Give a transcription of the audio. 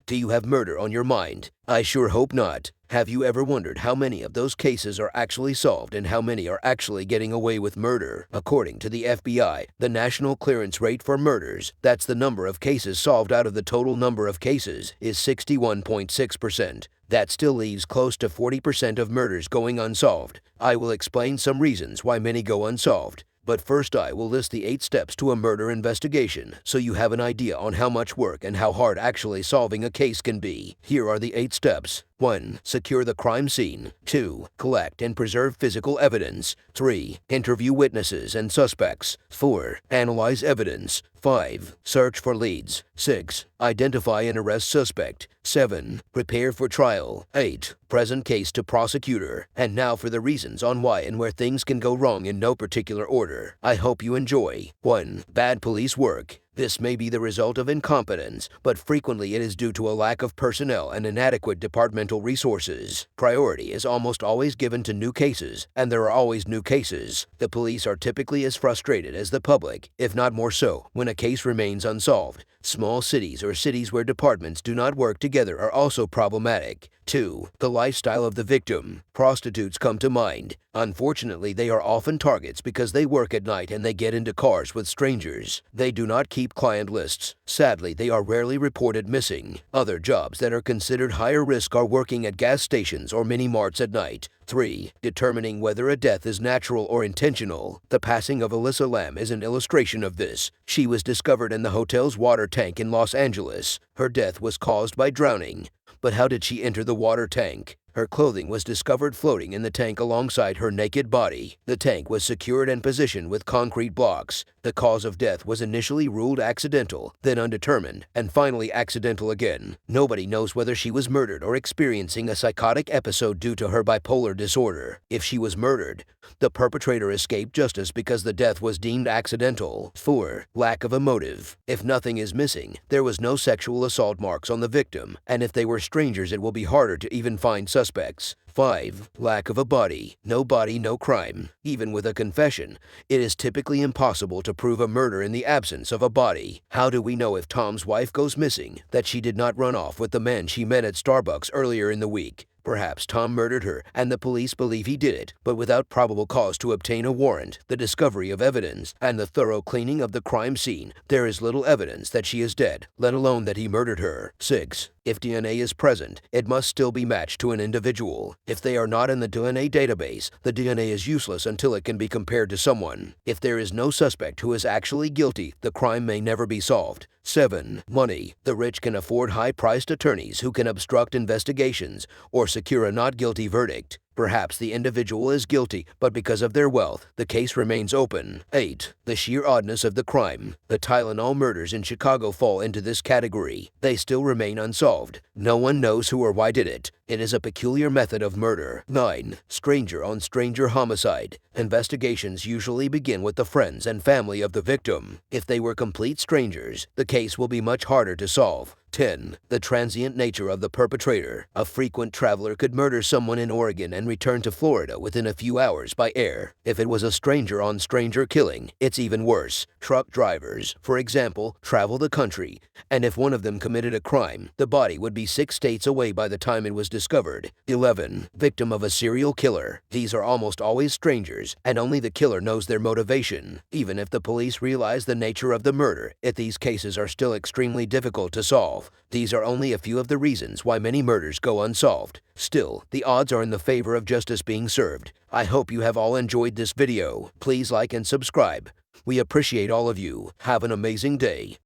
Do you have murder on your mind? I sure hope not. Have you ever wondered how many of those cases are actually solved and how many are actually getting away with murder? According to the FBI, the national clearance rate for murders, that's the number of cases solved out of the total number of cases, is 61.6%. That still leaves close to 40% of murders going unsolved. I will explain some reasons why many go unsolved. But first I will list the 8 steps to a murder investigation, so you have an idea on how much work and how hard actually solving a case can be. Here are the 8 steps. 1. Secure the crime scene. 2. Collect and preserve physical evidence. 3. Interview witnesses and suspects. 4. Analyze evidence. 5. Search for leads. 6. Identify and arrest suspect. 7. Prepare for trial. 8. Present case to prosecutor. And now for the reasons on why and where things can go wrong in no particular order. I hope you enjoy. 1. Bad police work. This may be the result of incompetence, but frequently it is due to a lack of personnel and inadequate departmental resources. Priority is almost always given to new cases, and there are always new cases. The police are typically as frustrated as the public, if not more so, when a case remains unsolved. Small cities or cities where departments do not work together are also problematic. 2. The lifestyle of the victim. Prostitutes come to mind. Unfortunately, they are often targets because they work at night and they get into cars with strangers. They do not keep client lists. Sadly, they are rarely reported missing. Other jobs that are considered higher risk are working at gas stations or mini-marts at night. 3. Determining whether a death is natural or intentional. The passing of Alyssa Lam is an illustration of this. She was discovered in the hotel's water tank in Los Angeles. Her death was caused by drowning. But how did she enter the water tank? Her clothing was discovered floating in the tank alongside her naked body. The tank was secured and positioned with concrete blocks. The cause of death was initially ruled accidental, then undetermined, and finally accidental again. Nobody knows whether she was murdered or experiencing a psychotic episode due to her bipolar disorder. If she was murdered, the perpetrator escaped justice because the death was deemed accidental. 4. Lack of a motive. If nothing is missing, there was no sexual assault marks on the victim, and if they were strangers it will be harder to even find suspects. 5. Lack of a body. No body, no crime. Even with a confession, it is typically impossible to prove a murder in the absence of a body. How do we know if Tom's wife goes missing that she did not run off with the man she met at Starbucks earlier in the week? Perhaps Tom murdered her, and the police believe he did it, but without probable cause to obtain a warrant, the discovery of evidence, and the thorough cleaning of the crime scene, there is little evidence that she is dead, let alone that he murdered her. 6. If DNA is present, it must still be matched to an individual. If they are not in the DNA database, the DNA is useless until it can be compared to someone. If there is no suspect who is actually guilty, the crime may never be solved. 7. Money. The rich can afford high-priced attorneys who can obstruct investigations or secure a not guilty verdict. Perhaps the individual is guilty, but because of their wealth, the case remains open. 8. The sheer oddness of the crime. The Tylenol murders in Chicago fall into this category. They still remain unsolved. No one knows who or why did it. It is a peculiar method of murder. 9. Stranger-on-stranger homicide. Investigations usually begin with the friends and family of the victim. If they were complete strangers, the case will be much harder to solve. 10. The transient nature of the perpetrator. A frequent traveler could murder someone in Oregon and return to Florida within a few hours by air. If it was a stranger-on-stranger killing, it's even worse. Truck drivers, for example, travel the country, and if one of them committed a crime, the body would be 6 states away by the time it was discovered. 11. Victim of a serial killer. These are almost always strangers, and only the killer knows their motivation. Even if the police realize the nature of the murder, these cases are still extremely difficult to solve. These are only a few of the reasons why many murders go unsolved. Still, the odds are in the favor of justice being served. I hope you have all enjoyed this video. Please like and subscribe. We appreciate all of you. Have an amazing day.